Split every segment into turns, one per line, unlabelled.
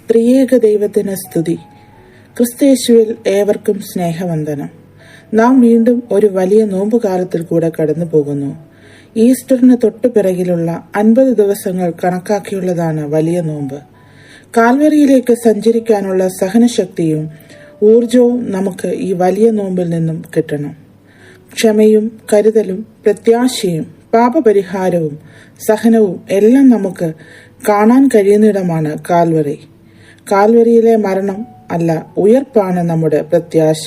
ത്രിയേക ദൈവത്തിന് സ്തുതി. ക്രിസ്തയേശുവിൽ ഏവർക്കും സ്നേഹവന്ദനം. നാം വീണ്ടും ഒരു വലിയ നോമ്പുകാലത്തിൽ കൂടെ കടന്നു പോകുന്നു. ഈസ്റ്ററിന് തൊട്ടു പിറകിലുള്ള 50 ദിവസങ്ങൾ കണക്കാക്കിയുള്ളതാണ് വലിയ നോമ്പ്. കാൽവരിയിലേക്ക് സഞ്ചരിക്കാനുള്ള സഹനശക്തിയും ഊർജവും നമുക്ക് ഈ വലിയ നോമ്പിൽ നിന്നും കിട്ടണം. ക്ഷമയും കരുതലും പ്രത്യാശയും പാപപരിഹാരവും സഹനവും എല്ലാം നമുക്ക് കാണാൻ കഴിയുന്നിടമാണ് കാൽവരി. കാൽവരിയിലെ മരണം അല്ല, ഉയർപ്പാണ് നമ്മുടെ പ്രത്യാശ.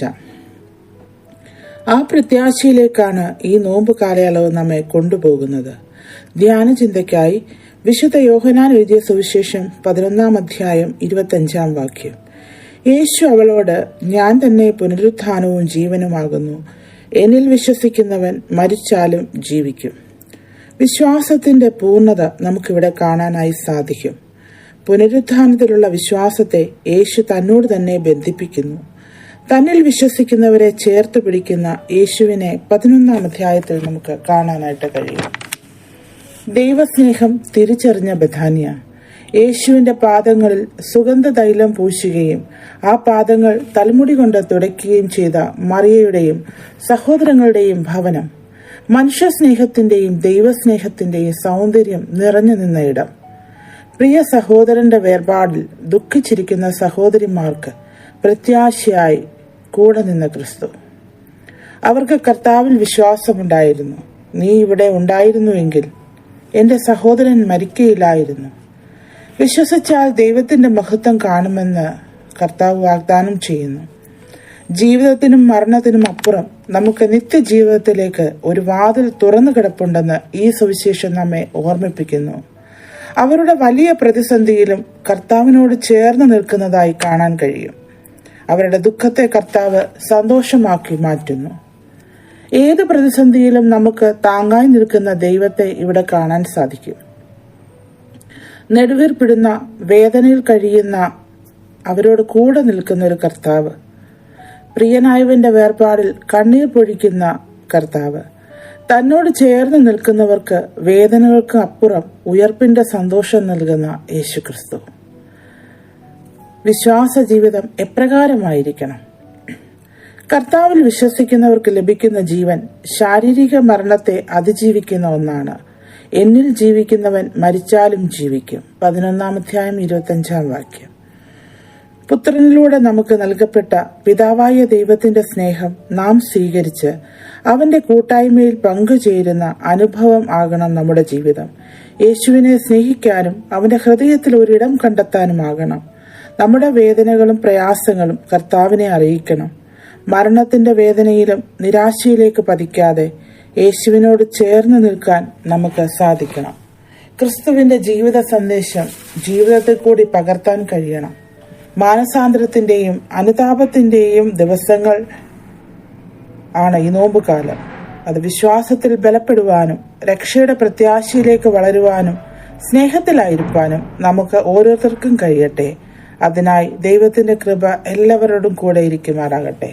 ആ പ്രത്യാശയിലേക്കാണ് ഈ നോമ്പ് കാലയളവ് നമ്മെ കൊണ്ടുപോകുന്നത്. ധ്യാനചിന്തയ്ക്കായി വിശുദ്ധ യോഹന്നാൻ എഴുതിയ സുവിശേഷം 11 അധ്യായം 25 വാക്യം. യേശു അവളോട്, ഞാൻ തന്നെ പുനരുത്ഥാനവും ജീവനുമാകുന്നു. എന്നിൽ വിശ്വസിക്കുന്നവൻ മരിച്ചാലും ജീവിക്കും. വിശ്വാസത്തിന്റെ പൂർണ്ണത നമുക്കിവിടെ കാണാനായി സാധിക്കും. പുനരുത്ഥാനത്തിലുള്ള വിശ്വാസത്തെ യേശു തന്നോട് തന്നെ ബന്ധിപ്പിക്കുന്നു. തന്നിൽ വിശ്വസിക്കുന്നവരെ ചേർത്ത് പിടിക്കുന്ന യേശുവിനെ 11 അധ്യായത്തിൽ നമുക്ക് കാണാനായിട്ട് കഴിയും. ദൈവസ്നേഹം തിരിച്ചറിഞ്ഞ ബഥാനിയ യേശുവിന്റെ പാദങ്ങളിൽ സുഗന്ധ തൈലം പൂശുകയും ആ പാദങ്ങൾ തലമുടി കൊണ്ട് തുടയ്ക്കുകയും ചെയ്ത മറിയയുടെയും സഹോദരങ്ങളുടെയും ഭവനം, മനുഷ്യസ്നേഹത്തിന്റെയും ദൈവസ്നേഹത്തിന്റെയും സൗന്ദര്യം നിറഞ്ഞു നിന്ന ഇടം. പ്രിയ സഹോദരന്റെ വേർപാടിൽ ദുഃഖിച്ചിരിക്കുന്ന സഹോദരിമാർക്ക് പ്രത്യാശയായി കൂടെ നിന്ന ക്രിസ്തു. അവർക്ക് കർത്താവിൽ വിശ്വാസമുണ്ടായിരുന്നു. നീ ഇവിടെ ഉണ്ടായിരുന്നുവെങ്കിൽ എന്റെ സഹോദരൻ മരിക്കയില്ലായിരുന്നു. വിശ്വസിച്ചാൽ ദൈവത്തിന്റെ മഹത്വം കാണുമെന്ന് കർത്താവ് വാഗ്ദാനം ചെയ്യുന്നു. ജീവിതത്തിനും മരണത്തിനും അപ്പുറം നമുക്ക് നിത്യജീവിതത്തിലേക്ക് ഒരു വാതിൽ തുറന്നു കിടപ്പുണ്ടെന്ന് ഈ സുവിശേഷം നമ്മെ ഓർമ്മിപ്പിക്കുന്നു. അവരുടെ വലിയ പ്രതിസന്ധിയിലും കർത്താവിനോട് ചേർന്ന് നിൽക്കുന്നതായി കാണാൻ കഴിയും. അവരുടെ ദുഃഖത്തെ കർത്താവ് സന്തോഷമാക്കി മാറ്റുന്നു. ഏത് പ്രതിസന്ധിയിലും നമുക്ക് താങ്ങായി നിൽക്കുന്ന ദൈവത്തെ ഇവിടെ കാണാൻ സാധിക്കും. നെടുവീർപ്പിടുന്ന വേദനയിൽ കഴിയുന്ന അവരോട് കൂടെ നിൽക്കുന്ന ഒരു കർത്താവ്, പ്രിയനായവന്റെ വേർപാടിൽ കണ്ണീർ പൊഴിക്കുന്ന കർത്താവ്, തന്നോട് ചേർന്ന് നിൽക്കുന്നവർക്ക് വേദനകൾക്ക് അപ്പുറം ഉയർപ്പിന്റെ സന്തോഷം നൽകുന്ന യേശുക്രിസ്തു. വിശ്വാസ ജീവിതം എപ്രകാരമായിരിക്കണം? കർത്താവിൽ വിശ്വസിക്കുന്നവർക്ക് ലഭിക്കുന്ന ജീവൻ ശാരീരിക മരണത്തെ അതിജീവിക്കുന്ന ഒന്നാണ്. എന്നിൽ ജീവിക്കുന്നവൻ മരിച്ചാലും ജീവിക്കും. 11 അധ്യായം 25 വാക്യം. പുത്രനിലൂടെ നമുക്ക് നൽകപ്പെട്ട പിതാവായ ദൈവത്തിന്റെ സ്നേഹം നാം സ്വീകരിച്ച് അവന്റെ കൂട്ടായ്മയിൽ പങ്കുചേരുന്ന അനുഭവം ആകണം നമ്മുടെ ജീവിതം. യേശുവിനെ സ്നേഹിക്കാനും അവന്റെ ഹൃദയത്തിൽ ഒരിടം കണ്ടെത്താനുമാകണം. നമ്മുടെ വേദനകളും പ്രയാസങ്ങളും കർത്താവിനെ അറിയിക്കണം. മരണത്തിന്റെ വേദനയിലും നിരാശയിലേക്ക് പതിക്കാതെ യേശുവിനോട് ചേർന്ന് നിൽക്കാൻ നമുക്ക് സാധിക്കണം. ക്രിസ്തുവിന്റെ ജീവിത സന്ദേശം ജീവിതത്തിൽ കൂടി പകർത്താൻ കഴിയണം. മാനസാന്തരത്തിന്റെയും അനുതാപത്തിന്റെയും ദിവസങ്ങൾ ആണ് ഈ നോമ്പുകാലം. അത് വിശ്വാസത്തിൽ ബലപ്പെടുവാനും രക്ഷയുടെ പ്രത്യാശയിലേക്ക് വളരുവാനും സ്നേഹത്തിലായിരിക്കാനും നമുക്ക് ഓരോരുത്തർക്കും കഴിയട്ടെ. അതിനായി ദൈവത്തിന്റെ കൃപ എല്ലാവരോടും കൂടെ ഇരിക്കുമാറാകട്ടെ.